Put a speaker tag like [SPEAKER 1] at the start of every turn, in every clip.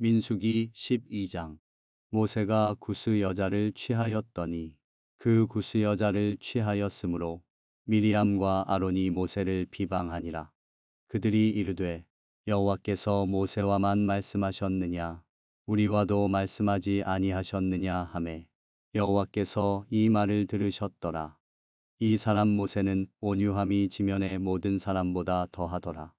[SPEAKER 1] 민수기 12장. 모세가 구스 여자를 취하였더니 그 구스 여자를 취하였으므로 미리암과 아론이 모세를 비방하니라. 그들이 이르되 여호와께서 모세와만 말씀하셨느냐 우리와도 말씀하지 아니하셨느냐 하매 여호와께서 이 말을 들으셨더라. 이 사람 모세는 온유함이 지면의 모든 사람보다 더하더라.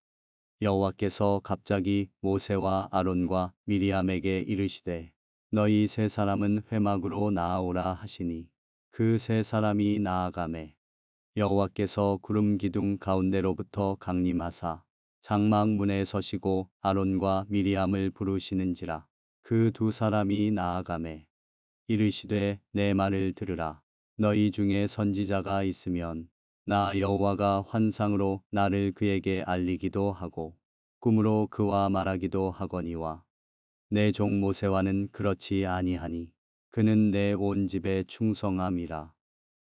[SPEAKER 1] 여호와께서 갑자기 모세와 아론과 미리암에게 이르시되 너희 세 사람은 회막으로 나아오라 하시니 그 세 사람이 나아가매 여호와께서 구름 기둥 가운데로부터 강림하사 장막 문에 서시고 아론과 미리암을 부르시는지라. 그 두 사람이 나아가매 이르시되 내 말을 들으라. 너희 중에 선지자가 있으면 나 여호와가 환상으로 나를 그에게 알리기도 하고 꿈으로 그와 말하기도 하거니와 내 종 모세와는 그렇지 아니하니 그는 내 온 집에 충성함이라.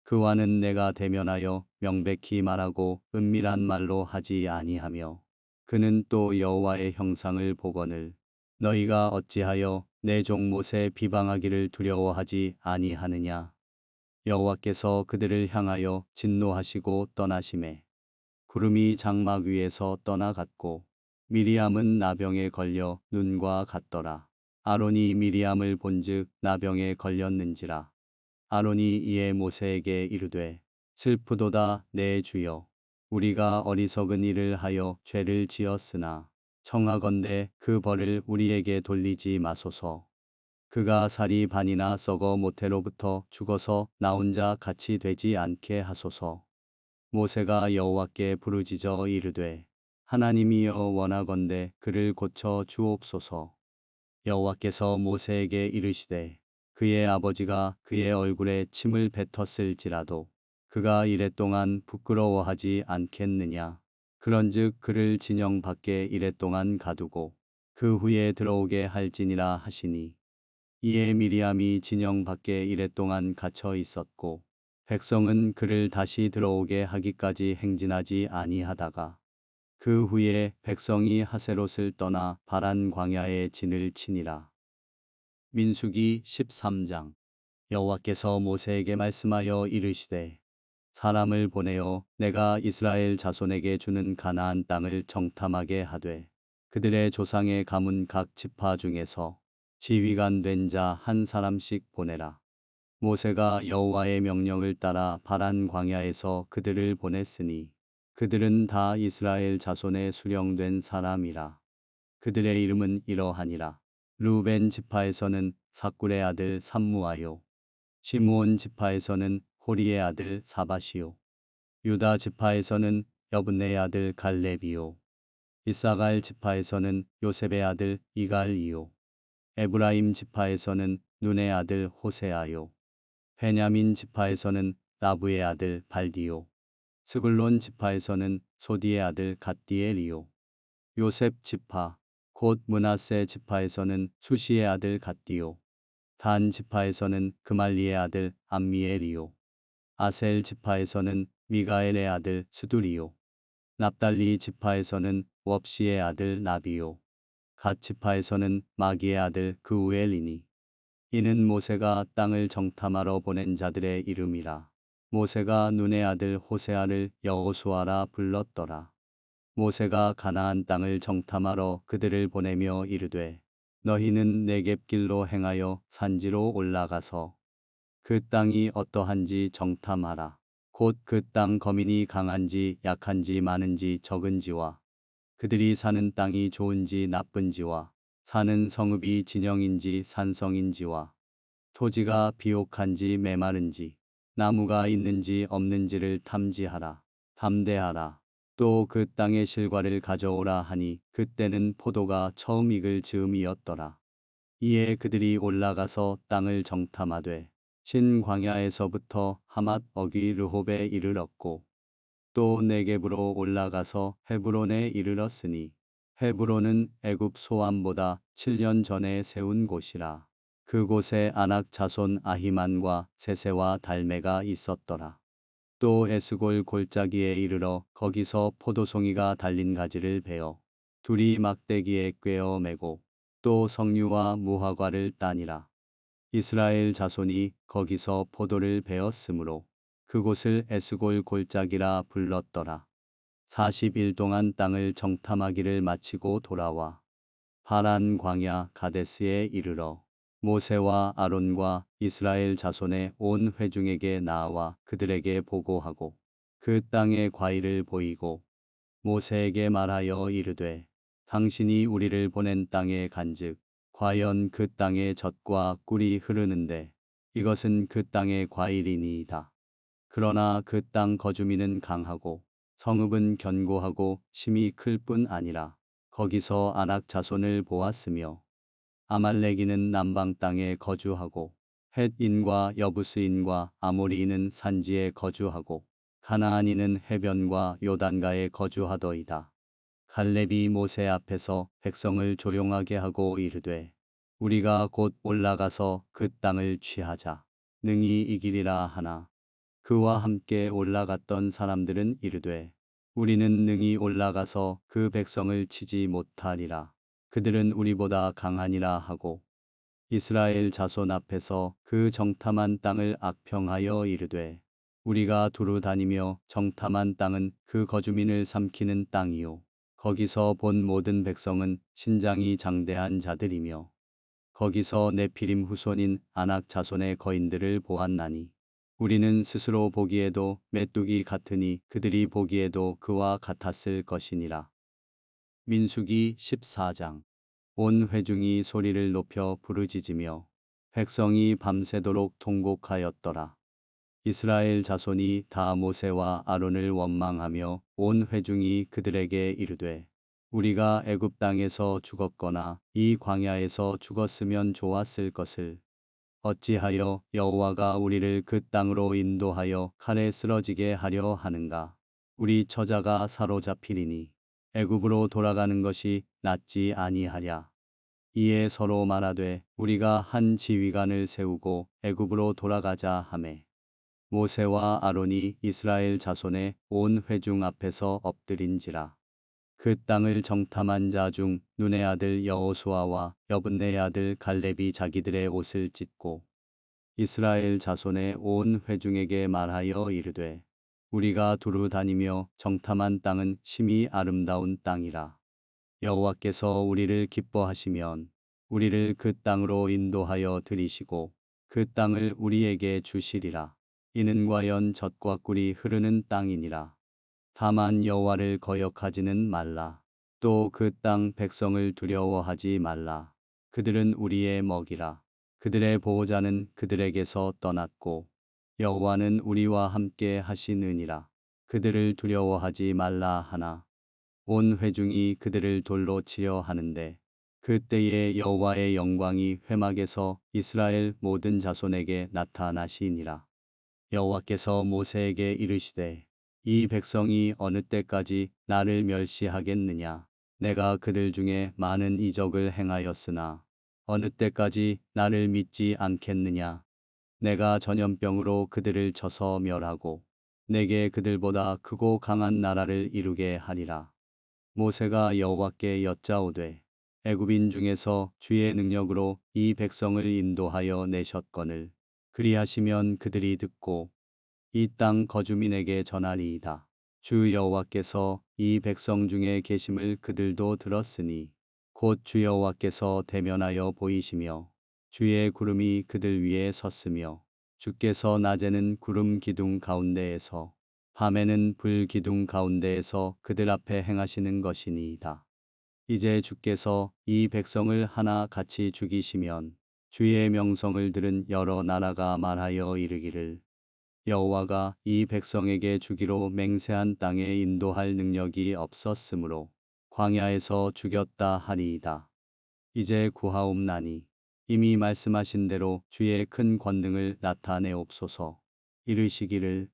[SPEAKER 1] 그와는 내가 대면하여 명백히 말하고 은밀한 말로 하지 아니하며 그는 또 여호와의 형상을 보거늘 너희가 어찌하여 내 종 모세 비방하기를 두려워하지 아니하느냐. 여호와께서 그들을 향하여 진노하시고 떠나심에 구름이 장막 위에서 떠나갔고 미리암은 나병에 걸려 눈과 같더라. 아론이 미리암을 본즉 나병에 걸렸는지라. 아론이 이에 모세에게 이르되 슬프도다 내 주여 우리가 어리석은 일을 하여 죄를 지었으나 청하건대 그 벌을 우리에게 돌리지 마소서. 그가 살이 반이나 썩어 모태로부터 죽어서 나 혼자 같이 되지 않게 하소서. 모세가 여호와께 부르짖어 이르되 하나님이여 원하건대 그를 고쳐 주옵소서. 여호와께서 모세에게 이르시되 그의 아버지가 그의 얼굴에 침을 뱉었을지라도 그가 이랫동안 부끄러워하지 않겠느냐. 그런즉 그를 진영 밖에 이랫동안 가두고 그 후에 들어오게 할지니라 하시니 이에 미리암이 진영 밖에 이랫동안 갇혀 있었고 백성은 그를 다시 들어오게 하기까지 행진하지 아니하다가 그 후에 백성이 하세롯을 떠나 바란 광야에 진을 치니라. 민수기 13장. 여호와께서 모세에게 말씀하여 이르시되 사람을 보내어 내가 이스라엘 자손에게 주는 가나안 땅을 정탐하게 하되 그들의 조상의 가문 각 지파 중에서 지휘관 된 자 한 사람씩 보내라. 모세가 여호와의 명령을 따라 바란 광야에서 그들을 보냈으니 그들은 다 이스라엘 자손의 수령된 사람이라. 그들의 이름은 이러하니라. 루벤 지파에서는 사꿀의 아들 삼무아요. 시므온 지파에서는 호리의 아들 사밧이요. 유다 지파에서는 여분네의 아들 갈렙이요. 이사갈 지파에서는 요셉의 아들 이갈이요. 에브라임 지파에서는 눈의 아들 호세아요. 베냐민 지파에서는 나부의 아들 발디요. 스불론 지파에서는 소디의 아들 갓디엘이요. 요셉 지파 곧 므낫세 지파에서는 수시의 아들 갓디요. 단 지파에서는 그말리의 아들 암미엘이요. 아셀 지파에서는 미가엘의 아들 스두리요. 납달리 지파에서는 웁시의 아들 나비요. 갓 지파에서는 마기의 아들 그우엘이니 이는 모세가 땅을 정탐하러 보낸 자들의 이름이라. 모세가 눈의 아들 호세아를 여호수아라 불렀더라. 모세가 가나안 땅을 정탐하러 그들을 보내며 이르되 너희는 네겝길로 행하여 산지로 올라가서 그 땅이 어떠한지 정탐하라. 곧 그 땅 거민이 강한지 약한지 많은지 적은지와 그들이 사는 땅이 좋은지 나쁜지와 사는 성읍이 진영인지 산성인지와 토지가 비옥한지 메마른지 나무가 있는지 없는지를 탐지하라. 담대하라. 또 그 땅의 실과를 가져오라 하니 그때는 포도가 처음 익을 즈음이었더라. 이에 그들이 올라가서 땅을 정탐하되 신광야에서부터 하맛 어귀 르홉에 이르렀고 또 네겝으로 올라가서 헤브론에 이르렀으니 헤브론은 애굽 소암보다 7년 전에 세운 곳이라. 그곳에 아낙 자손 아히만과 세세와 달메가 있었더라. 또 에스골 골짜기에 이르러 거기서 포도송이가 달린 가지를 베어 둘이 막대기에 꿰어 매고 또 석류와 무화과를 따니라. 이스라엘 자손이 거기서 포도를 베었으므로 그곳을 에스골 골짜기라 불렀더라. 40일 동안 땅을 정탐하기를 마치고 돌아와 파란 광야 가데스에 이르러 모세와 아론과 이스라엘 자손의 온 회중에게 나와 그들에게 보고하고 그 땅의 과일을 보이고 모세에게 말하여 이르되 당신이 우리를 보낸 땅에 간즉 과연 그 땅에 젖과 꿀이 흐르는데 이것은 그 땅의 과일이니이다. 그러나 그 땅 거주민은 강하고 성읍은 견고하고 심이 클 뿐 아니라 거기서 아낙 자손을 보았으며 아말렉인은 남방 땅에 거주하고 헷인과 여부스인과 아모리인은 산지에 거주하고 가나안인은 해변과 요단가에 거주하더이다. 갈렙이 모세 앞에서 백성을 조용하게 하고 이르되 우리가 곧 올라가서 그 땅을 취하자 능히 이기리라 하나 그와 함께 올라갔던 사람들은 이르되 우리는 능히 올라가서 그 백성을 치지 못하리라. 그들은 우리보다 강하니라 하고 이스라엘 자손 앞에서 그 정탐한 땅을 악평하여 이르되 우리가 두루 다니며 정탐한 땅은 그 거주민을 삼키는 땅이요 거기서 본 모든 백성은 신장이 장대한 자들이며 거기서 네피림 후손인 아낙 자손의 거인들을 보았나니 우리는 스스로 보기에도 메뚜기 같으니 그들이 보기에도 그와 같았을 것이니라. 민수기 14장. 온 회중이 소리를 높여 부르짖으며 백성이 밤새도록 통곡하였더라. 이스라엘 자손이 다 모세와 아론을 원망하며 온 회중이 그들에게 이르되 우리가 애굽 땅에서 죽었거나 이 광야에서 죽었으면 좋았을 것을 어찌하여 여호와가 우리를 그 땅으로 인도하여 칼에 쓰러지게 하려 하는가. 우리 처자가 사로잡히리니 애굽으로 돌아가는 것이 낫지 아니하랴. 이에 서로 말하되 우리가 한 지휘관을 세우고 애굽으로 돌아가자 하매 모세와 아론이 이스라엘 자손의 온 회중 앞에서 엎드린지라. 그 땅을 정탐한 자 중 눈의 아들 여호수아와 여분네의 아들 갈렙이 자기들의 옷을 찢고 이스라엘 자손의 온 회중에게 말하여 이르되 우리가 두루 다니며 정탐한 땅은 심히 아름다운 땅이라. 여호와께서 우리를 기뻐하시면 우리를 그 땅으로 인도하여 들이시고 그 땅을 우리에게 주시리라. 이는 과연 젖과 꿀이 흐르는 땅이니라. 다만 여호와를 거역하지는 말라. 또 그 땅 백성을 두려워하지 말라. 그들은 우리의 먹이라. 그들의 보호자는 그들에게서 떠났고 여호와는 우리와 함께 하시느니라. 그들을 두려워하지 말라 하나 온 회중이 그들을 돌로 치려 하는데 그때에 여호와의 영광이 회막에서 이스라엘 모든 자손에게 나타나시니라. 여호와께서 모세에게 이르시되 이 백성이 어느 때까지 나를 멸시하겠느냐. 내가 그들 중에 많은 이적을 행하였으나 어느 때까지 나를 믿지 않겠느냐. 내가 전염병으로 그들을 쳐서 멸하고 내게 그들보다 크고 강한 나라를 이루게 하리라. 모세가 여호와께 여짜오되 애굽인 중에서 주의 능력으로 이 백성을 인도하여 내셨거늘 그리하시면 그들이 듣고 이 땅 거주민에게 전하리이다. 주 여호와께서 이 백성 중에 계심을 그들도 들었으니 곧 주 여호와께서 대면하여 보이시며 주의 구름이 그들 위에 섰으며 주께서 낮에는 구름 기둥 가운데에서 밤에는 불 기둥 가운데에서 그들 앞에 행하시는 것이니이다. 이제 주께서 이 백성을 하나 같이 죽이시면 주의 명성을 들은 여러 나라가 말하여 이르기를 여호와가 이 백성에게 주기로 맹세한 땅에 인도할 능력이 없었으므로 광야에서 죽였다 하리이다. 이제 구하옵나니 이미 말씀하신 대로 주의 큰 권능을 나타내옵소서. 이르시기를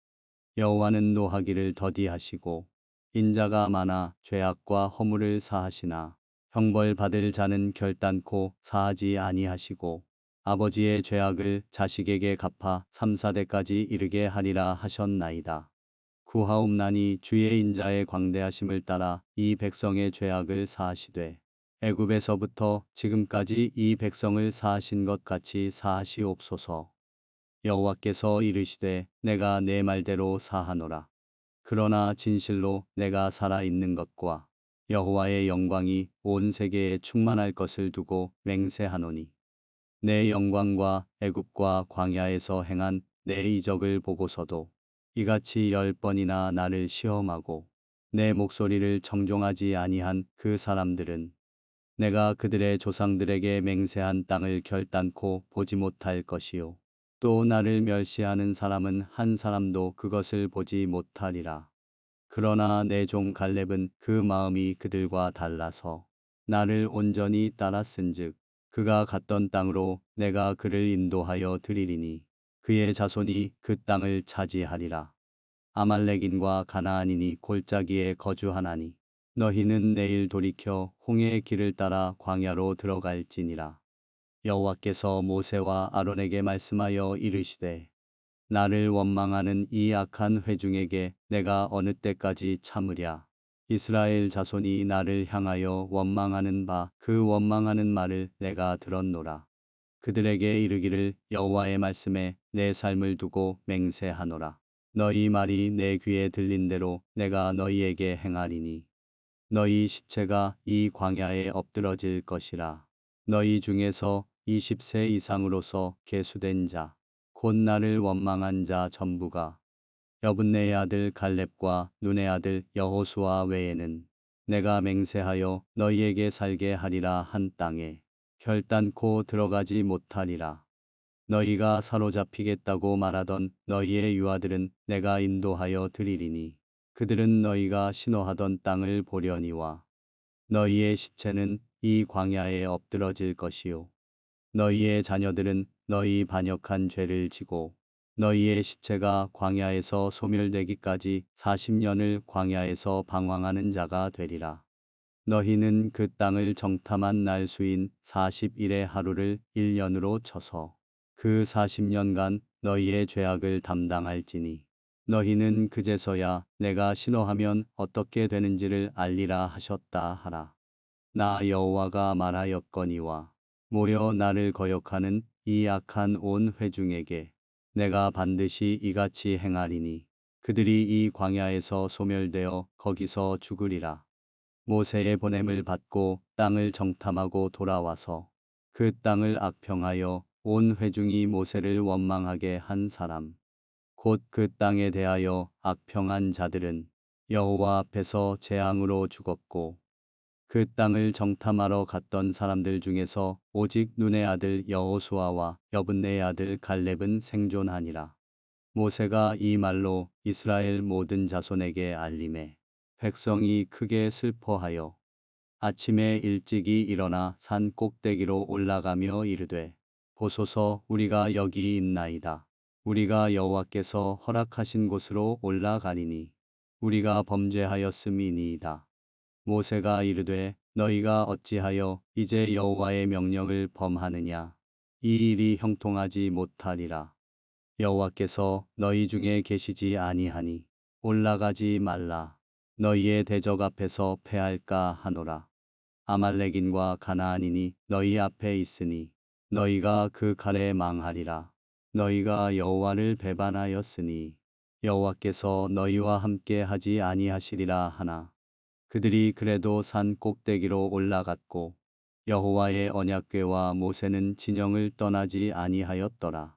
[SPEAKER 1] 여호와는 노하기를 더디하시고 인자가 많아 죄악과 허물을 사하시나 형벌 받을 자는 결단코 사하지 아니하시고 아버지의 죄악을 자식에게 갚아 3, 4대까지 이르게 하리라 하셨나이다. 구하옵나니 주의 인자의 광대하심을 따라 이 백성의 죄악을 사하시되 애굽에서부터 지금까지 이 백성을 사하신 것 같이 사하시옵소서. 여호와께서 이르시되 내가 내 말대로 사하노라. 그러나 진실로 내가 살아 있는 것과 여호와의 영광이 온 세계에 충만할 것을 두고 맹세하노니 내 영광과 애굽과 광야에서 행한 내 이적을 보고서도 이같이 10번이나 나를 시험하고 내 목소리를 청종하지 아니한 그 사람들은 내가 그들의 조상들에게 맹세한 땅을 결단코 보지 못할 것이요 또 나를 멸시하는 사람은 한 사람도 그것을 보지 못하리라. 그러나 내 종 갈렙은 그 마음이 그들과 달라서 나를 온전히 따랐은즉 그가 갔던 땅으로 내가 그를 인도하여 드리리니 그의 자손이 그 땅을 차지하리라. 아말렉인과 가나안인이 골짜기에 거주하나니 너희는 내일 돌이켜 홍해의 길을 따라 광야로 들어갈지니라. 여호와께서 모세와 아론에게 말씀하여 이르시되 나를 원망하는 이 악한 회중에게 내가 어느 때까지 참으랴. 이스라엘 자손이 나를 향하여 원망하는 바 그 원망하는 말을 내가 들었노라. 그들에게 이르기를 여호와의 말씀에 내 삶을 두고 맹세하노라. 너희 말이 내 귀에 들린 대로 내가 너희에게 행하리니 너희 시체가 이 광야에 엎드러질 것이라. 너희 중에서 20세 이상으로서 계수된 자 곧 나를 원망한 자 전부가 여분네의 아들 갈렙과 눈의 아들 여호수아 외에는 내가 맹세하여 너희에게 살게 하리라 한 땅에 결단코 들어가지 못하리라. 너희가 사로잡히겠다고 말하던 너희의 유아들은 내가 인도하여 드리리니 그들은 너희가 신호하던 땅을 보려니와 너희의 시체는 이 광야에 엎드러질 것이요 너희의 자녀들은 너희 반역한 죄를 지고 너희의 시체가 광야에서 소멸되기까지 40년을 광야에서 방황하는 자가 되리라. 너희는 그 땅을 정탐한 날 수인 40일의 하루를 1년으로 쳐서 그 40년간 너희의 죄악을 담당할지니 너희는 그제서야 내가 신호하면 어떻게 되는지를 알리라 하셨다 하라. 나 여호와가 말하였거니와 모여 나를 거역하는 이 악한 온 회중에게 내가 반드시 이같이 행하리니 그들이 이 광야에서 소멸되어 거기서 죽으리라. 모세의 보냄을 받고 땅을 정탐하고 돌아와서 그 땅을 악평하여 온 회중이 모세를 원망하게 한 사람 곧 그 땅에 대하여 악평한 자들은 여호와 앞에서 재앙으로 죽었고 그 땅을 정탐하러 갔던 사람들 중에서 오직 눈의 아들 여호수아와 여분네의 아들 갈렙은 생존하니라. 모세가 이 말로 이스라엘 모든 자손에게 알림해 백성이 크게 슬퍼하여 아침에 일찍이 일어나 산 꼭대기로 올라가며 이르되 보소서 우리가 여기 있나이다. 우리가 여호와께서 허락하신 곳으로 올라가리니 우리가 범죄하였음이니이다. 모세가 이르되 너희가 어찌하여 이제 여호와의 명령을 범하느냐. 이 일이 형통하지 못하리라. 여호와께서 너희 중에 계시지 아니하니 올라가지 말라. 너희의 대적 앞에서 패할까 하노라. 아말렉인과 가나안인이 너희 앞에 있으니 너희가 그 칼에 망하리라. 너희가 여호와를 배반하였으니 여호와께서 너희와 함께 하지 아니하시리라 하나. 그들이 그래도 산 꼭대기로 올라갔고 여호와의 언약궤와 모세는 진영을 떠나지 아니하였더라.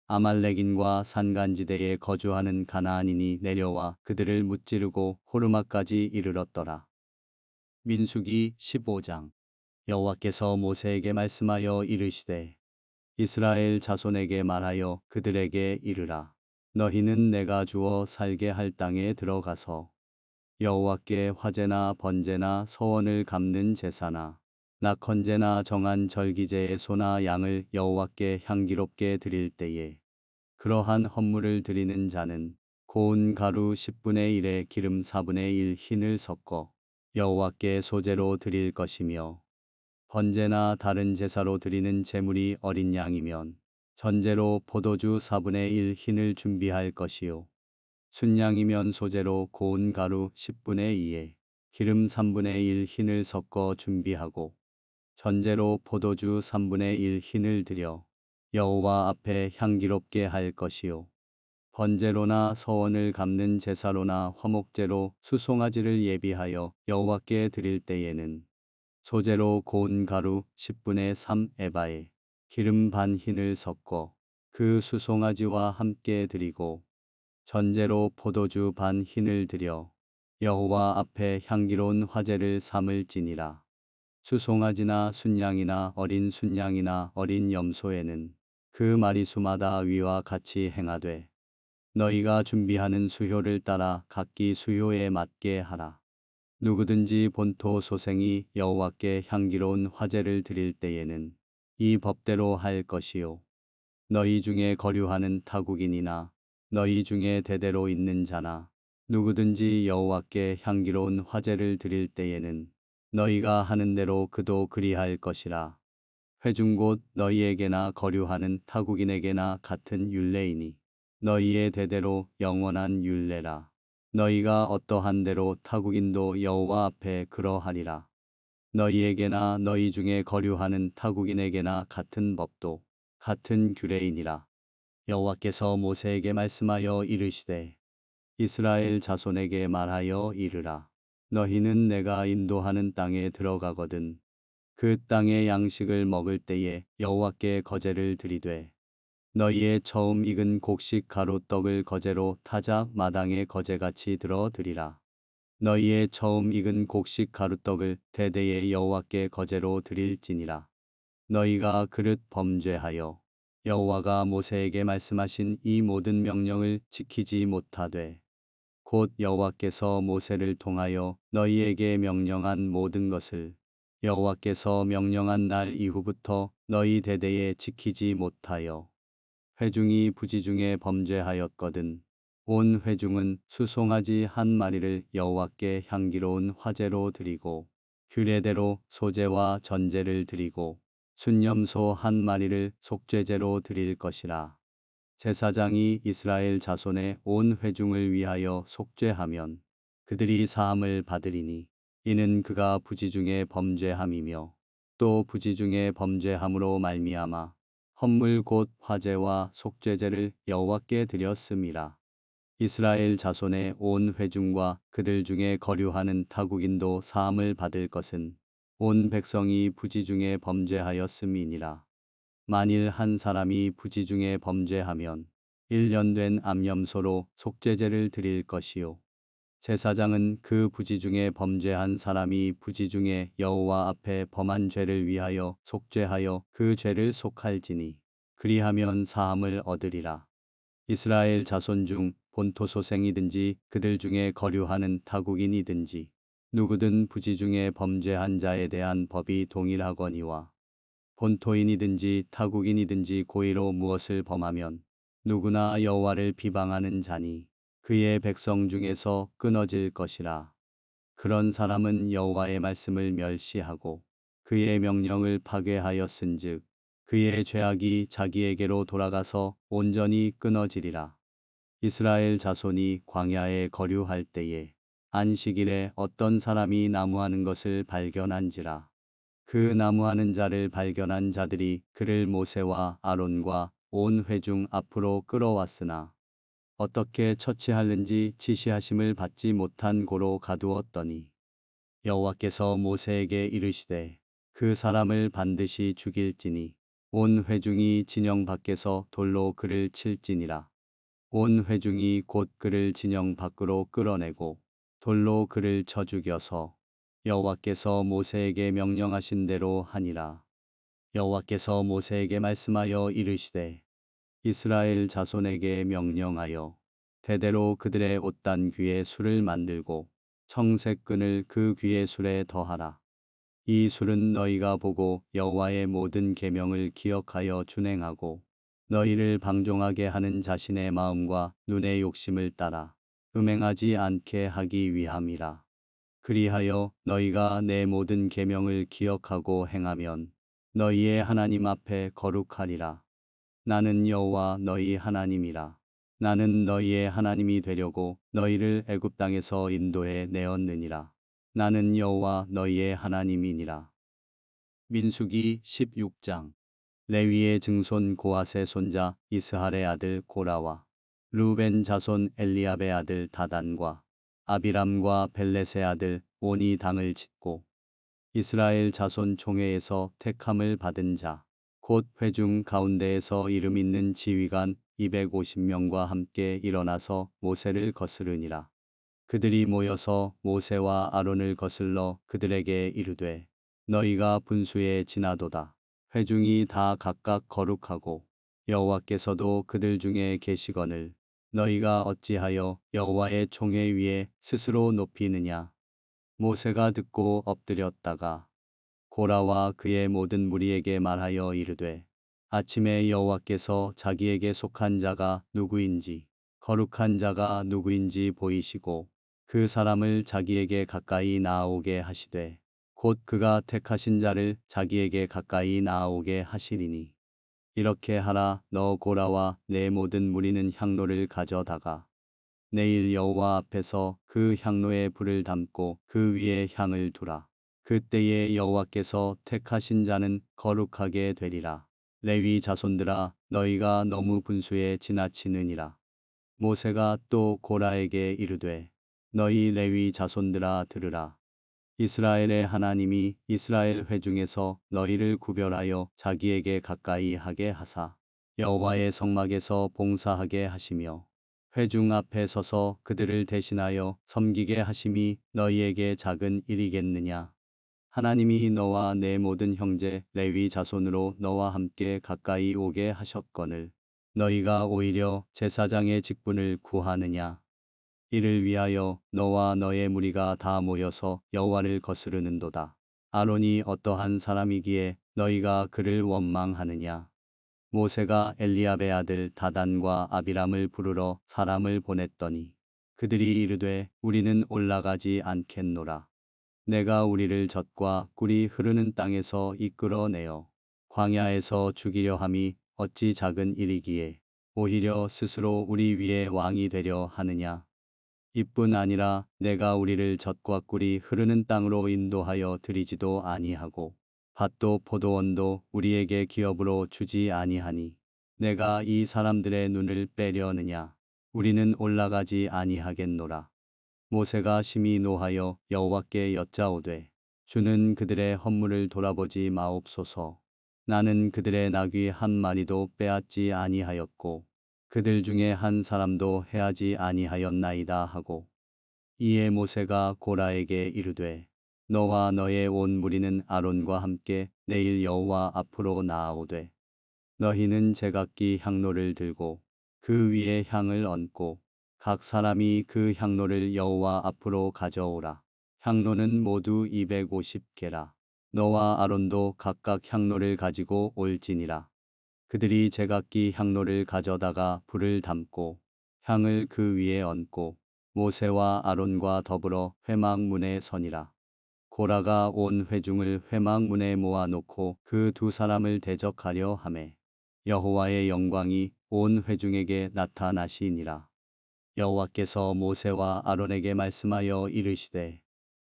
[SPEAKER 1] 아말렉인과 산간지대에 거주하는 가나안인이 내려와 그들을 무찌르고 호르마까지 이르렀더라. 민수기 15장. 여호와께서 모세에게 말씀하여 이르시되 이스라엘 자손에게 말하여 그들에게 이르라. 너희는 내가 주어 살게 할 땅에 들어가서 여호와께 화제나 번제나 서원을 갚는 제사나 낙헌제나 정한 절기제의 소나 양을 여호와께 향기롭게 드릴 때에 그러한 헌물을 드리는 자는 고운 가루 10분의 1에 기름 4분의 1 흰을 섞어 여호와께 소제로 드릴 것이며 번제나 다른 제사로 드리는 제물이 어린 양이면 전제로 포도주 4분의 1 흰을 준비할 것이요 순양이면 소제로 고운 가루 10분의 2에 기름 3분의 1 흰을 섞어 준비하고 전제로 포도주 3분의 1 흰을 드려 여호와 앞에 향기롭게 할 것이요. 번제로나 서원을 갚는 제사로나 화목제로 수송아지를 예비하여 여호와께 드릴 때에는 소재로 고운 가루 10분의 3 에바에 기름 반 흰을 섞어 그 수송아지와 함께 드리고 전제로 포도주 반 흰을 드려 여호와 앞에 향기로운 화제를 삼을지니라. 수송아지나 순양이나 어린 순양이나 어린 염소에는 그 마리수마다 위와 같이 행하되 너희가 준비하는 수효를 따라 각기 수효에 맞게 하라. 누구든지 본토 소생이 여호와께 향기로운 화제를 드릴 때에는 이 법대로 할 것이요. 너희 중에 거류하는 타국인이나 너희 중에 대대로 있는 자나 누구든지 여호와께 향기로운 화제를 드릴 때에는 너희가 하는 대로 그도 그리할 것이라. 회중 곧 너희에게나 거류하는 타국인에게나 같은 율례이니 너희의 대대로 영원한 율례라. 너희가 어떠한 대로 타국인도 여호와 앞에 그러하리라. 너희에게나 너희 중에 거류하는 타국인에게나 같은 법도 같은 규례이니라. 여호와께서 모세에게 말씀하여 이르시되 이스라엘 자손에게 말하여 이르라. 너희는 내가 인도하는 땅에 들어가거든 그 땅의 양식을 먹을 때에 여호와께 거제를 드리되 너희의 처음 익은 곡식 가루떡을 거제로 타작 마당에 거제같이 들어 드리라. 너희의 처음 익은 곡식 가루떡을 대대에 여호와께 거제로 드릴지니라. 너희가 그릇 범죄하여 여호와가 모세에게 말씀하신 이 모든 명령을 지키지 못하되 곧 여호와께서 모세를 통하여 너희에게 명령한 모든 것을 여호와께서 명령한 날 이후부터 너희 대대에 지키지 못하여 회중이 부지중에 범죄하였거든 온 회중은 수송아지 한 마리를 여호와께 향기로운 화제로 드리고 규례대로 소제와 전제를 드리고 순염소 한 마리를 속죄제로 드릴 것이라. 제사장이 이스라엘 자손의 온 회중을 위하여 속죄하면 그들이 사함을 받으리니 이는 그가 부지중에 범죄함이며 또 부지중에 범죄함으로 말미암아 헌물 곧 화제와 속죄제를 여호와께 드렸음이라. 이스라엘 자손의 온 회중과 그들 중에 거류하는 타국인도 사함을 받을 것은 온 백성이 부지중에 범죄하였음이니라. 만일 한 사람이 부지중에 범죄하면 1년 된 암염소로 속죄제를 드릴 것이요. 제사장은 그 부지중에 범죄한 사람이 부지중에 여호와 앞에 범한 죄를 위하여 속죄하여 그 죄를 속할지니 그리하면 사함을 얻으리라. 이스라엘 자손 중 본토 소생이든지 그들 중에 거류하는 타국인이든지 누구든 부지중에 범죄한 자에 대한 법이 동일하거니와 본토인이든지 타국인이든지 고의로 무엇을 범하면 누구나 여호와를 비방하는 자니 그의 백성 중에서 끊어질 것이라. 그런 사람은 여호와의 말씀을 멸시하고 그의 명령을 파괴하였은즉 그의 죄악이 자기에게로 돌아가서 온전히 끊어지리라. 이스라엘 자손이 광야에 거류할 때에 안식일에 어떤 사람이 나무하는 것을 발견한지라. 그 나무하는 자를 발견한 자들이 그를 모세와 아론과 온 회중 앞으로 끌어왔으나 어떻게 처치하는지 지시하심을 받지 못한 고로 가두었더니 여호와께서 모세에게 이르시되 그 사람을 반드시 죽일지니 온 회중이 진영 밖에서 돌로 그를 칠지니라. 온 회중이 곧 그를 진영 밖으로 끌어내고 돌로 그를 쳐 죽여서 여호와께서 모세에게 명령하신 대로 하니라. 여호와께서 모세에게 말씀하여 이르시되 이스라엘 자손에게 명령하여 대대로 그들의 옷단 귀에 술을 만들고 청색 끈을 그 귀의 술에 더하라. 이 술은 너희가 보고 여호와의 모든 계명을 기억하여 준행하고 너희를 방종하게 하는 자신의 마음과 눈의 욕심을 따라 음행하지 않게 하기 위함이라. 그리하여 너희가 내 모든 계명을 기억하고 행하면 너희의 하나님 앞에 거룩하리라. 나는 여호와 너희 하나님이라. 나는 너희의 하나님이 되려고 너희를 애굽 땅에서 인도해 내었느니라. 나는 여호와 너희의 하나님이니라. 민수기 16장. 레위의 증손 고앗의 손자 이스할의 아들 고라와 루벤 자손 엘리압의 아들 다단과 아비람과 벨렛의 아들 온이 당을 짓고 이스라엘 자손 총회에서 택함을 받은 자 곧 회중 가운데에서 이름 있는 지휘관 250명과 함께 일어나서 모세를 거스르니라. 그들이 모여서 모세와 아론을 거슬러 그들에게 이르되 너희가 분수에 지나도다. 회중이 다 각각 거룩하고 여호와께서도 그들 중에 계시거늘 너희가 어찌하여 여호와의 총회 위에 스스로 높이느냐. 모세가 듣고 엎드렸다가 고라와 그의 모든 무리에게 말하여 이르되 아침에 여호와께서 자기에게 속한 자가 누구인지 거룩한 자가 누구인지 보이시고 그 사람을 자기에게 가까이 나아오게 하시되 곧 그가 택하신 자를 자기에게 가까이 나아오게 하시리니 이렇게 하라. 너 고라와 내 모든 무리는 향로를 가져다가 내일 여호와 앞에서 그 향로에 불을 담고 그 위에 향을 두라. 그때에 여호와께서 택하신 자는 거룩하게 되리라. 레위 자손들아 너희가 너무 분수에 지나치느니라. 모세가 또 고라에게 이르되 너희 레위 자손들아 들으라. 이스라엘의 하나님이 이스라엘 회중에서 너희를 구별하여 자기에게 가까이 하게 하사 여호와의 성막에서 봉사하게 하시며 회중 앞에 서서 그들을 대신하여 섬기게 하심이 너희에게 작은 일이겠느냐. 하나님이 너와 내 모든 형제 레위 자손으로 너와 함께 가까이 오게 하셨거늘 너희가 오히려 제사장의 직분을 구하느냐. 이를 위하여 너와 너의 무리가 다 모여서 여호와를 거스르는도다. 아론이 어떠한 사람이기에 너희가 그를 원망하느냐. 모세가 엘리압의 아들 다단과 아비람을 부르러 사람을 보냈더니 그들이 이르되 우리는 올라가지 않겠노라. 내가 우리를 젖과 꿀이 흐르는 땅에서 이끌어내어 광야에서 죽이려 함이 어찌 작은 일이기에 오히려 스스로 우리 위에 왕이 되려 하느냐. 이뿐 아니라 내가 우리를 젖과 꿀이 흐르는 땅으로 인도하여 드리지도 아니하고 밭도 포도원도 우리에게 기업으로 주지 아니하니 내가 이 사람들의 눈을 빼려느냐. 우리는 올라가지 아니하겠노라. 모세가 심히 노하여 여호와께 여짜오되 주는 그들의 헌물을 돌아보지 마옵소서. 나는 그들의 나귀 한 마리도 빼앗지 아니하였고 그들 중에 한 사람도 해하지 아니하였나이다 하고 이에 모세가 고라에게 이르되 너와 너의 온 무리는 아론과 함께 내일 여호와 앞으로 나아오되 너희는 제각기 향로를 들고 그 위에 향을 얹고 각 사람이 그 향로를 여호와 앞으로 가져오라. 향로는 모두 250개라. 너와 아론도 각각 향로를 가지고 올지니라. 그들이 제각기 향로를 가져다가 불을 담고 향을 그 위에 얹고 모세와 아론과 더불어 회막문에 서니라. 고라가 온 회중을 회막문에 모아놓고 그 두 사람을 대적하려 하매 여호와의 영광이 온 회중에게 나타나시니라. 여호와께서 모세와 아론에게 말씀하여 이르시되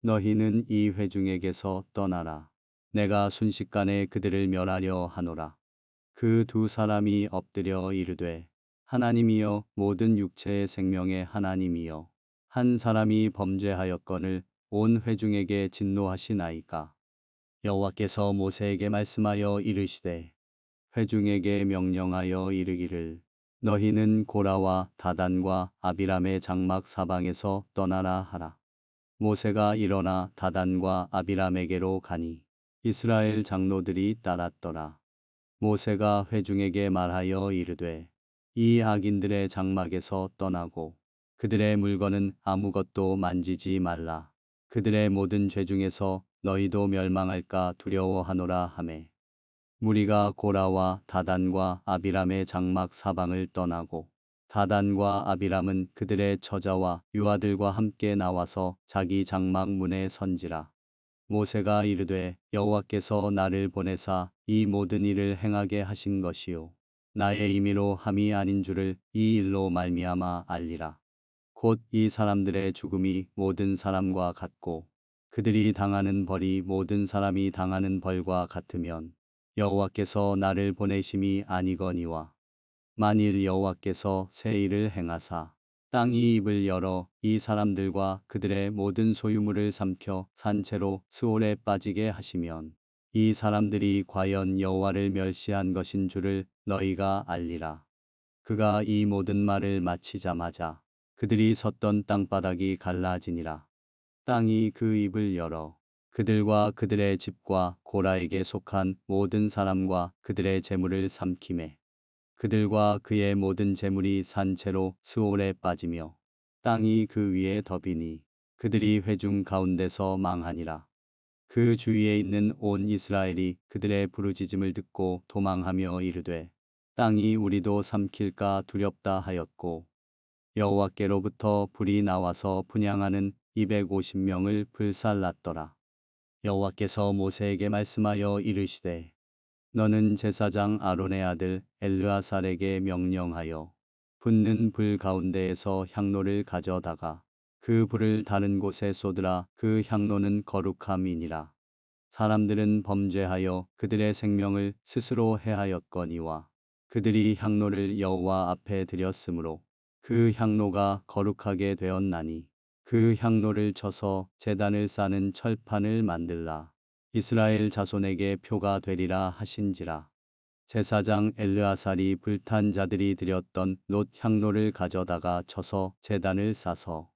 [SPEAKER 1] 너희는 이 회중에게서 떠나라. 내가 순식간에 그들을 멸하려 하노라. 그 두 사람이 엎드려 이르되 하나님이여 모든 육체의 생명의 하나님이여 한 사람이 범죄하였거늘 온 회중에게 진노하시나이까. 여호와께서 모세에게 말씀하여 이르시되 회중에게 명령하여 이르기를 너희는 고라와 다단과 아비람의 장막 사방에서 떠나라 하라. 모세가 일어나 다단과 아비람에게로 가니 이스라엘 장로들이 따랐더라. 모세가 회중에게 말하여 이르되 이 악인들의 장막에서 떠나고 그들의 물건은 아무것도 만지지 말라. 그들의 모든 죄 중에서 너희도 멸망할까 두려워하노라 하매 무리가 고라와 다단과 아비람의 장막 사방을 떠나고 다단과 아비람은 그들의 처자와 유아들과 함께 나와서 자기 장막 문에 선지라. 모세가 이르되 여호와께서 나를 보내사 이 모든 일을 행하게 하신 것이요 나의 임의로 함이 아닌 줄을 이 일로 말미암아 알리라. 곧 이 사람들의 죽음이 모든 사람과 같고 그들이 당하는 벌이 모든 사람이 당하는 벌과 같으면 여호와께서 나를 보내심이 아니거니와 만일 여호와께서 새 일을 행하사 땅이 입을 열어 이 사람들과 그들의 모든 소유물을 삼켜 산채로 스올에 빠지게 하시면 이 사람들이 과연 여호와를 멸시한 것인 줄을 너희가 알리라. 그가 이 모든 말을 마치자마자 그들이 섰던 땅바닥이 갈라지니라. 땅이 그 입을 열어 그들과 그들의 집과 고라에게 속한 모든 사람과 그들의 재물을 삼키매 그들과 그의 모든 재물이 산채로 스올에 빠지며 땅이 그 위에 덮이니 그들이 회중 가운데서 망하니라. 그 주위에 있는 온 이스라엘이 그들의 부르짖음을 듣고 도망하며 이르되 땅이 우리도 삼킬까 두렵다 하였고 여호와께로부터 불이 나와서 분향하는 250명을 불살랐더라. 여호와께서 모세에게 말씀하여 이르시되 너는 제사장 아론의 아들 엘르아살에게 명령하여 붙는 불 가운데에서 향로를 가져다가 그 불을 다른 곳에 쏟으라. 그 향로는 거룩함이니라. 사람들은 범죄하여 그들의 생명을 스스로 해하였거니와 그들이 향로를 여호와 앞에 드렸으므로 그 향로가 거룩하게 되었나니 그 향로를 쳐서 제단을 싸는 철판을 만들라. 이스라엘 자손에게 표가 되리라 하신지라. 제사장 엘르아살이 불탄 자들이 드렸던 놋 향로를 가져다가 쳐서 제단을 싸서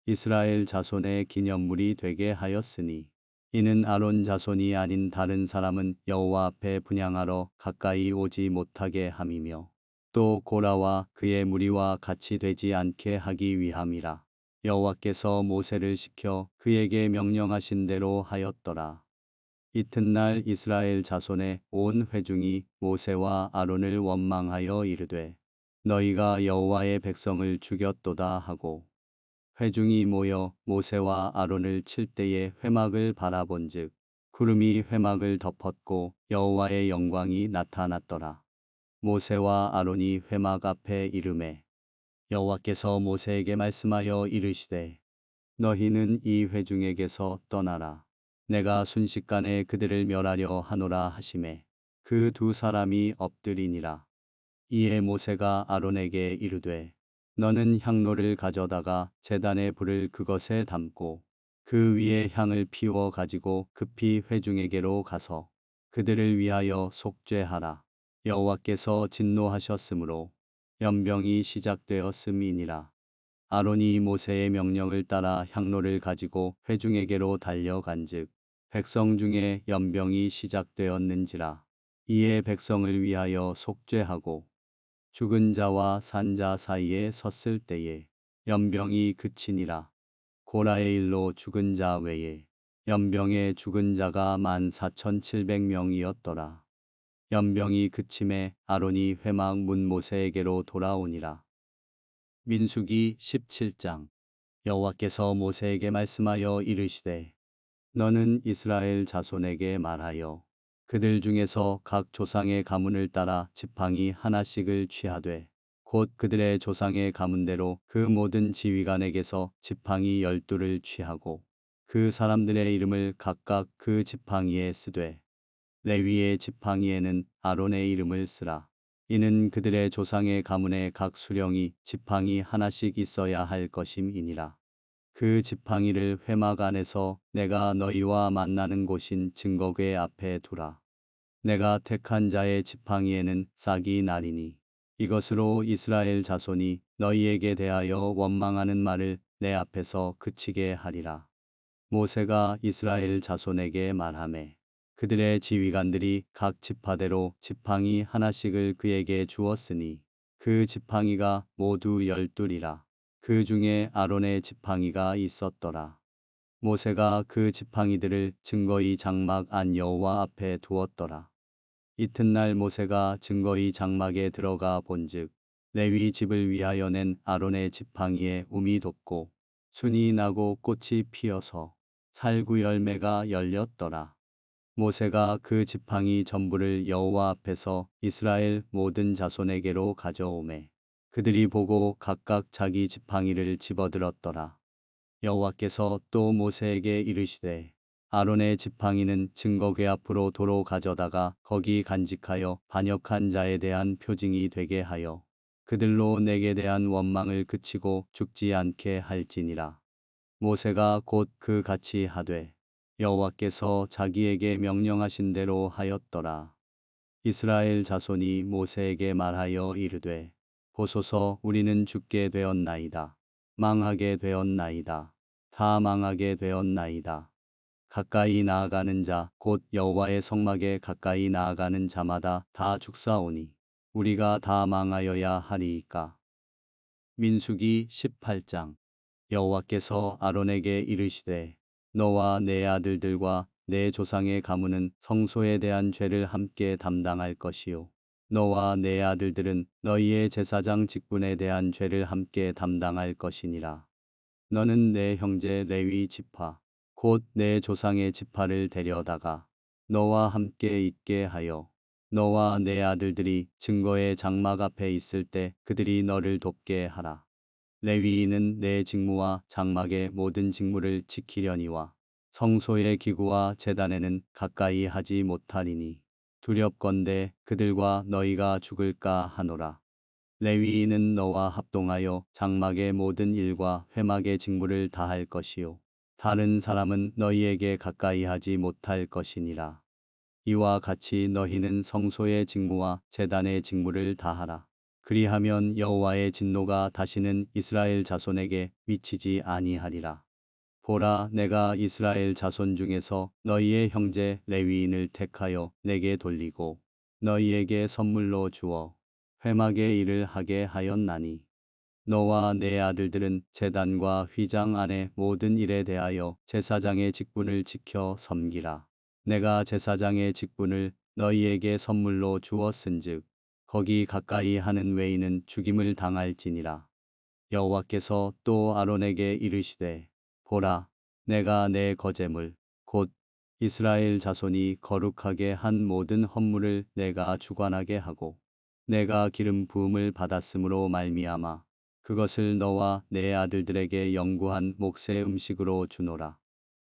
[SPEAKER 1] 이스라엘 자손의 기념물이 되게 하였으니 이는 아론 자손이 아닌 다른 사람은 여호와 앞에 분향하러 가까이 오지 못하게 함이며 또 고라와 그의 무리와 같이 되지 않게 하기 위함이라. 여호와께서 모세를 시켜 그에게 명령하신 대로 하였더라. 이튿날 이스라엘 자손의 온 회중이 모세와 아론을 원망하여 이르되 너희가 여호와의 백성을 죽였도다 하고 회중이 모여 모세와 아론을 칠 때에 회막을 바라본즉 구름이 회막을 덮었고 여호와의 영광이 나타났더라. 모세와 아론이 회막 앞에 이르매 여호와께서 모세에게 말씀하여 이르시되 너희는 이 회중에게서 떠나라. 내가 순식간에 그들을 멸하려 하노라 하시매 그 두 사람이 엎드리니라. 이에 모세가 아론에게 이르되 너는 향로를 가져다가 제단의 불을 그것에 담고 그 위에 향을 피워 가지고 급히 회중에게로 가서 그들을 위하여 속죄하라. 여호와께서 진노하셨으므로 연병이 시작되었음이니라. 아론이 모세의 명령을 따라 향로를 가지고 회중에게로 달려간즉 백성 중에 연병이 시작되었는지라. 이에 백성을 위하여 속죄하고 죽은 자와 산 자 사이에 섰을 때에 연병이 그치니라. 고라의 일로 죽은 자 외에 연병에 죽은 자가 14,700명이었더라. 연병이 그침에 아론이 회막 문 모세에게로 돌아오니라. 민수기 17장. 여호와께서 모세에게 말씀하여 이르시되 너는 이스라엘 자손에게 말하여 그들 중에서 각 조상의 가문을 따라 지팡이 하나씩을 취하되 곧 그들의 조상의 가문대로 그 모든 지휘관에게서 지팡이 12를 취하고 그 사람들의 이름을 각각 그 지팡이에 쓰되 레위의 지팡이에는 아론의 이름을 쓰라. 이는 그들의 조상의 가문의 각 수령이 지팡이 하나씩 있어야 할 것임이니라. 그 지팡이를 회막 안에서 내가 너희와 만나는 곳인 증거궤 앞에 두라. 내가 택한 자의 지팡이에는 싹이 나리니 이것으로 이스라엘 자손이 너희에게 대하여 원망하는 말을 내 앞에서 그치게 하리라. 모세가 이스라엘 자손에게 말하매 그들의 지휘관들이 각 지파대로 지팡이 하나씩을 그에게 주었으니 그 지팡이가 모두 12이라. 그 중에 아론의 지팡이가 있었더라. 모세가 그 지팡이들을 증거의 장막 안 여호와 앞에 두었더라. 이튿날 모세가 증거의 장막에 들어가 본즉 레위 집을 위하여 낸 아론의 지팡이에 움이 돋고 순이 나고 꽃이 피어서 살구 열매가 열렸더라. 모세가 그 지팡이 전부를 여호와 앞에서 이스라엘 모든 자손에게로 가져오매 그들이 보고 각각 자기 지팡이를 집어들었더라. 여호와께서 또 모세에게 이르시되 아론의 지팡이는 증거궤 앞으로 도로 가져다가 거기 간직하여 반역한 자에 대한 표징이 되게 하여 그들로 내게 대한 원망을 그치고 죽지 않게 할지니라. 모세가 곧 그 같이 하되 여호와께서 자기에게 명령하신 대로 하였더라. 이스라엘 자손이 모세에게 말하여 이르되 보소서 우리는 죽게 되었나이다. 망하게 되었나이다. 다 망하게 되었나이다. 가까이 나아가는 자 곧 여호와의 성막에 가까이 나아가는 자마다 다 죽사오니 우리가 다 망하여야 하리이까. 민수기 18장. 여호와께서 아론에게 이르시되 너와 내 아들들과 내 조상의 가문은 성소에 대한 죄를 함께 담당할 것이요 너와 내 아들들은 너희의 제사장 직분에 대한 죄를 함께 담당할 것이니라. 너는 내 형제 레위 지파 곧 내 조상의 지파를 데려다가 너와 함께 있게 하여 너와 내 아들들이 증거의 장막 앞에 있을 때 그들이 너를 돕게 하라. 레위인은 내 직무와 장막의 모든 직무를 지키려니와 성소의 기구와 제단에는 가까이 하지 못하리니 두렵건대 그들과 너희가 죽을까 하노라. 레위인은 너와 합동하여 장막의 모든 일과 회막의 직무를 다할 것이요 다른 사람은 너희에게 가까이 하지 못할 것이니라. 이와 같이 너희는 성소의 직무와 제단의 직무를 다하라. 그리하면 여호와의 진노가 다시는 이스라엘 자손에게 미치지 아니하리라. 보라, 내가 이스라엘 자손 중에서 너희의 형제 레위인을 택하여 내게 돌리고 너희에게 선물로 주어 회막의 일을 하게 하였나니 너와 내 아들들은 제단과 휘장 안의 모든 일에 대하여 제사장의 직분을 지켜 섬기라. 내가 제사장의 직분을 너희에게 선물로 주었은즉 거기 가까이 하는 외인은 죽임을 당할지니라. 여호와께서 또 아론에게 이르시되 보라, 내가 내 거제물 곧 이스라엘 자손이 거룩하게 한 모든 헌물을 내가 주관하게 하고 내가 기름 부음을 받았으므로 말미암아 그것을 너와 내 아들들에게 영구한 몫의 음식으로 주노라.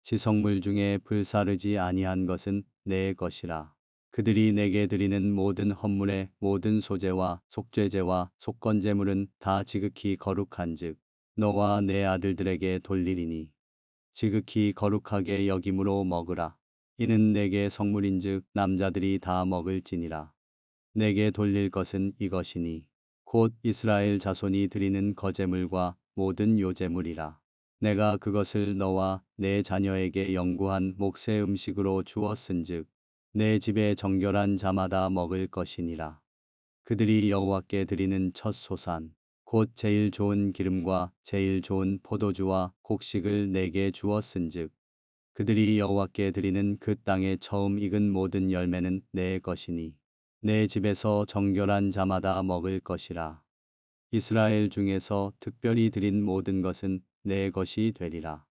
[SPEAKER 1] 지성물 중에 불사르지 아니한 것은 내 것이라. 그들이 내게 드리는 모든 헌물의 모든 소제와 속죄제와 속건제물은 다 지극히 거룩한즉 너와 내 아들들에게 돌리리니 지극히 거룩하게 여김으로 먹으라. 이는 내게 성물인즉 남자들이 다 먹을지니라. 내게 돌릴 것은 이것이니 곧 이스라엘 자손이 드리는 거제물과 모든 요제물이라. 내가 그것을 너와 내 자녀에게 영구한 몫의 음식으로 주었은즉 내 집에 정결한 자마다 먹을 것이니라. 그들이 여호와께 드리는 첫 소산 곧 제일 좋은 기름과 제일 좋은 포도주와 곡식을 내게 주었은즉 그들이 여호와께 드리는 그 땅에 처음 익은 모든 열매는 내 것이니 내 집에서 정결한 자마다 먹을 것이라. 이스라엘 중에서 특별히 드린 모든 것은 내 것이 되리라.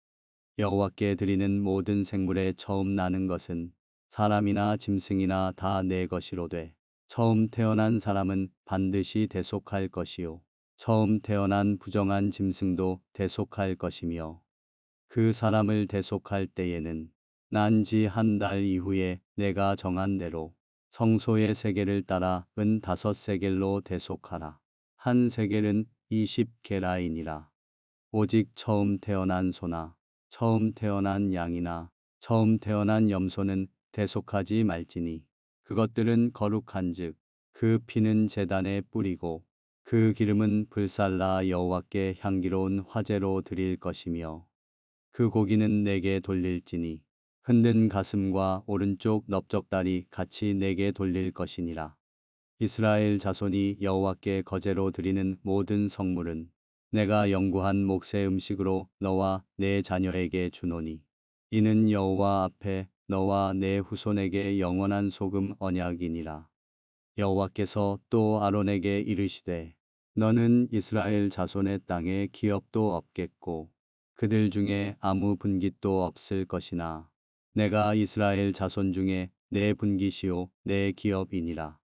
[SPEAKER 1] 여호와께 드리는 모든 생물에 처음 나는 것은 사람이나 짐승이나 다 내 것이로되 처음 태어난 사람은 반드시 대속할 것이요 처음 태어난 부정한 짐승도 대속할 것이며 그 사람을 대속할 때에는 난 지 한 달 이후에 내가 정한 대로 성소의 세겔을 따라 은 5세겔로 대속하라. 한 세겔은 20게라이니라. 오직 처음 태어난 소나 처음 태어난 양이나 처음 태어난 염소는 대속하지 말지니 그것들은 거룩한즉 그 피는 제단에 뿌리고 그 기름은 불살라 여호와께 향기로운 화제로 드릴 것이며 그 고기는 내게 돌릴지니 흔든 가슴과 오른쪽 넓적다리 같이 내게 돌릴 것이니라. 이스라엘 자손이 여호와께 거제로 드리는 모든 성물은 내가 영구한 몫의 음식으로 너와 내 자녀에게 주노니 이는 여호와 앞에 너와 내 후손에게 영원한 소금 언약이니라. 여호와께서 또 아론에게 이르시되 너는 이스라엘 자손의 땅에 기업도 없겠고 그들 중에 아무 분깃도 없을 것이나 내가 이스라엘 자손 중에 내 분깃이요 내 기업이니라.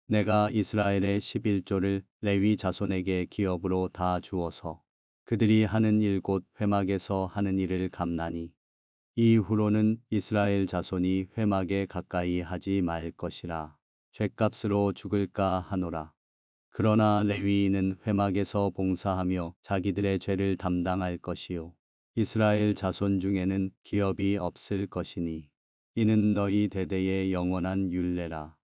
[SPEAKER 1] 내가 이스라엘의 11조를 레위 자손에게 기업으로 다 주어서 그들이 하는 일 곧 회막에서 하는 일을 갚나니 이후로는 이스라엘 자손이 회막에 가까이 하지 말 것이라. 죗값으로 죽을까 하노라. 그러나 레위인은 회막에서 봉사하며 자기들의 죄를 담당할 것이요 이스라엘 자손 중에는 기업이 없을 것이니 이는 너희 대대의 영원한 율례라.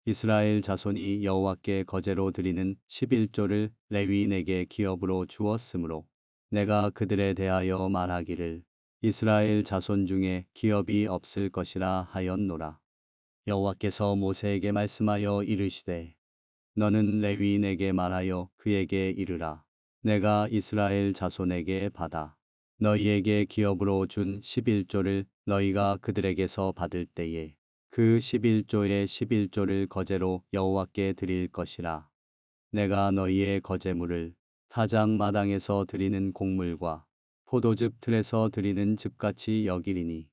[SPEAKER 1] 이스라엘 자손이 여호와께 거제로 드리는 11조를 레위인에게 기업으로 주었으므로 내가 그들에 대하여 말하기를 이스라엘 자손 중에 기업이 없을 것이라 하였노라. 여호와께서 모세에게 말씀하여 이르시되 너는 레위인에게 말하여 그에게 이르라. 내가 이스라엘 자손에게 받아 너희에게 기업으로 준 11조를 너희가 그들에게서 받을 때에 그 11조의 11조를 거제로 여호와께 드릴 것이라. 내가 너희의 거제물을 타작 마당에서 드리는 곡물과 포도즙 틀에서 드리는 즙같이 여기리니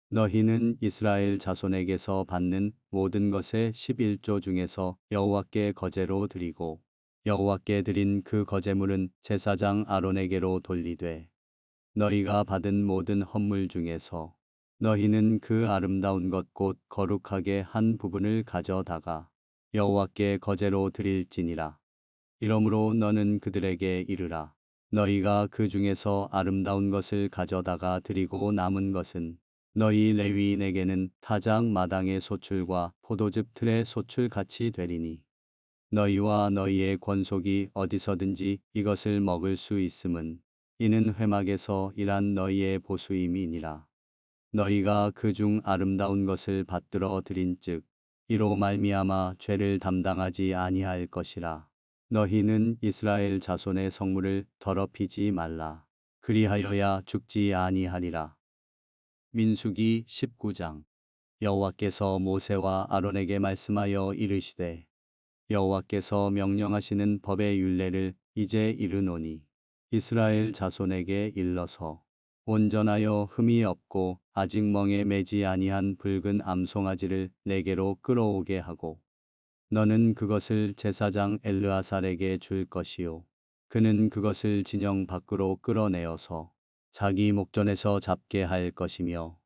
[SPEAKER 1] 너희는 이스라엘 자손에게서 받는 모든 것의 11조 중에서 여호와께 거제로 드리고 여호와께 드린 그 거제물은 제사장 아론에게로 돌리되 너희가 받은 모든 헌물 중에서 너희는 그 아름다운 것 곧 거룩하게 한 부분을 가져다가 여호와께 거제로 드릴지니라. 이러므로 너는 그들에게 이르라. 너희가 그 중에서 아름다운 것을 가져다가 드리고 남은 것은 너희 레위인에게는 타작 마당의 소출과 포도즙 틀의 소출 같이 되리니 너희와 너희의 권속이 어디서든지 이것을 먹을 수 있음은 이는 회막에서 일한 너희의 보수임이니라. 너희가 그 중 아름다운 것을 받들어 드린즉 이로 말미암아 죄를 담당하지 아니할 것이라. 너희는 이스라엘 자손의 성물을 더럽히지 말라. 그리하여야 죽지 아니하리라. 민수기 19장. 여호와께서 모세와 아론에게 말씀하여 이르시되 여호와께서 명령하시는 법의 율례를 이제 이르노니 이스라엘 자손에게 일러서 온전하여 흠이 없고 아직 멍에 매지 아니한 붉은 암송아지를 내게로 끌어오게 하고 너는 그것을 제사장 엘르아살에게 줄 것이요 그는 그것을 진영 밖으로 끌어내어서 자기 목전에서 잡게 할 것이며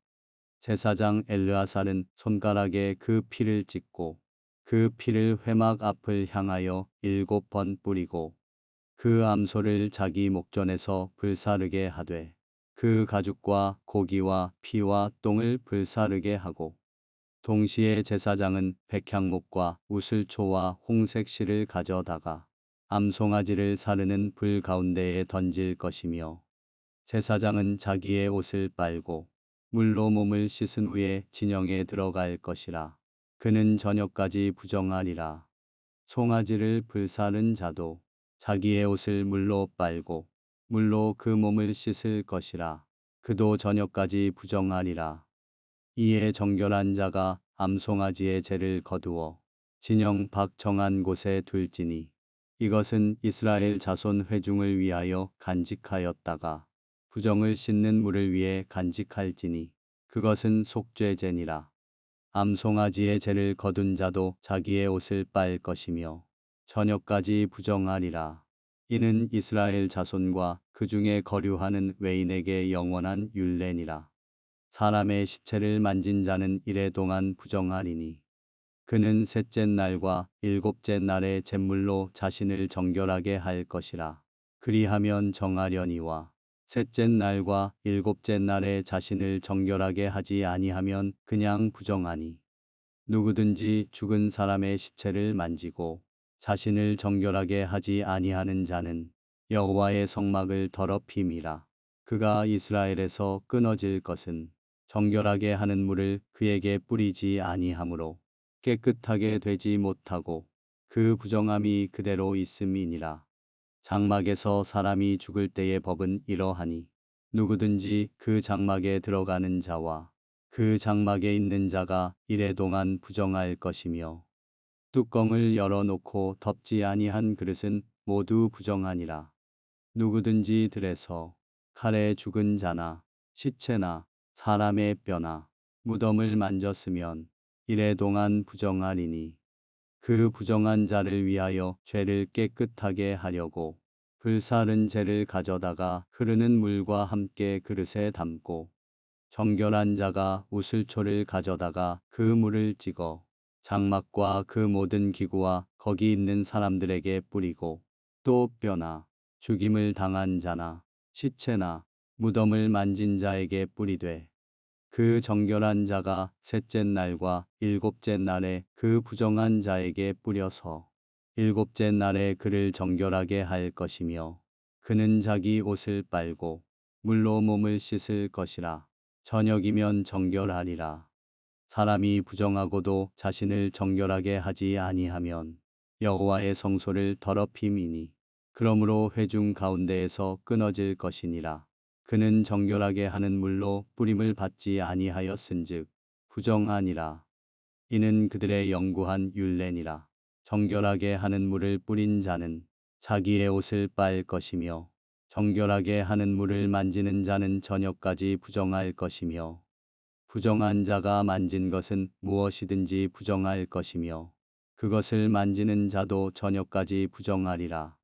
[SPEAKER 1] 제사장 엘르아살은 손가락에 그 피를 찍고 그 피를 회막 앞을 향하여 7번 뿌리고 그 암소를 자기 목전에서 불사르게 하되 그 가죽과 고기와 피와 똥을 불사르게 하고 동시에 제사장은 백향목과 우슬초와 홍색 실을 가져다가 암송아지를 사르는 불 가운데에 던질 것이며 제사장은 자기의 옷을 빨고 물로 몸을 씻은 후에 진영에 들어갈 것이라. 그는 저녁까지 부정하리라. 송아지를 불사른 자도 자기의 옷을 물로 빨고 물로 그 몸을 씻을 것이라. 그도 저녁까지 부정하리라. 이에 정결한 자가 암송아지의 죄를 거두어 진영 밖 정한 곳에 둘지니 이것은 이스라엘 자손 회중을 위하여 간직하였다가 부정을 씻는 물을 위해 간직할지니 그것은 속죄제니라. 암송아지의 죄를 거둔 자도 자기의 옷을 빨 것이며 저녁까지 부정하리라. 이는 이스라엘 자손과 그 중에 거류하는 외인에게 영원한 율례니라. 사람의 시체를 만진 자는 이래 동안 부정하리니 그는 셋째 날과 일곱째 날에 잿물로 자신을 정결하게 할 것이라. 그리하면 정하려니와 셋째 날과 일곱째 날에 자신을 정결하게 하지 아니하면 그냥 부정하니 누구든지 죽은 사람의 시체를 만지고 자신을 정결하게 하지 아니하는 자는 여호와의 성막을 더럽힘이라. 그가 이스라엘에서 끊어질 것은 정결하게 하는 물을 그에게 뿌리지 아니하므로 깨끗하게 되지 못하고 그 부정함이 그대로 있음이니라. 장막에서 사람이 죽을 때의 법은 이러하니 누구든지 그 장막에 들어가는 자와 그 장막에 있는 자가 이래 동안 부정할 것이며 뚜껑을 열어놓고 덮지 아니한 그릇은 모두 부정하니라. 누구든지 들에서 칼에 죽은 자나 시체나 사람의 뼈나 무덤을 만졌으면 이래 동안 부정하리니 그 부정한 자를 위하여 죄를 깨끗하게 하려고 불사른 재를 가져다가 흐르는 물과 함께 그릇에 담고 정결한 자가 우슬초를 가져다가 그 물을 찍어 장막과 그 모든 기구와 거기 있는 사람들에게 뿌리고 또 뼈나 죽임을 당한 자나 시체나 무덤을 만진 자에게 뿌리되 그 정결한 자가 셋째 날과 일곱째 날에 그 부정한 자에게 뿌려서 일곱째 날에 그를 정결하게 할 것이며 그는 자기 옷을 빨고 물로 몸을 씻을 것이라. 저녁이면 정결하리라. 사람이 부정하고도 자신을 정결하게 하지 아니하면 여호와의 성소를 더럽힘이니 그러므로 회중 가운데에서 끊어질 것이니라. 그는 정결하게 하는 물로 뿌림을 받지 아니하였은즉 부정하니라. 이는 그들의 영구한 율례니라. 정결하게 하는 물을 뿌린 자는 자기의 옷을 빨 것이며 정결하게 하는 물을 만지는 자는 저녁까지 부정할 것이며 부정한 자가 만진 것은 무엇이든지 부정할 것이며 그것을 만지는 자도 저녁까지 부정하리라.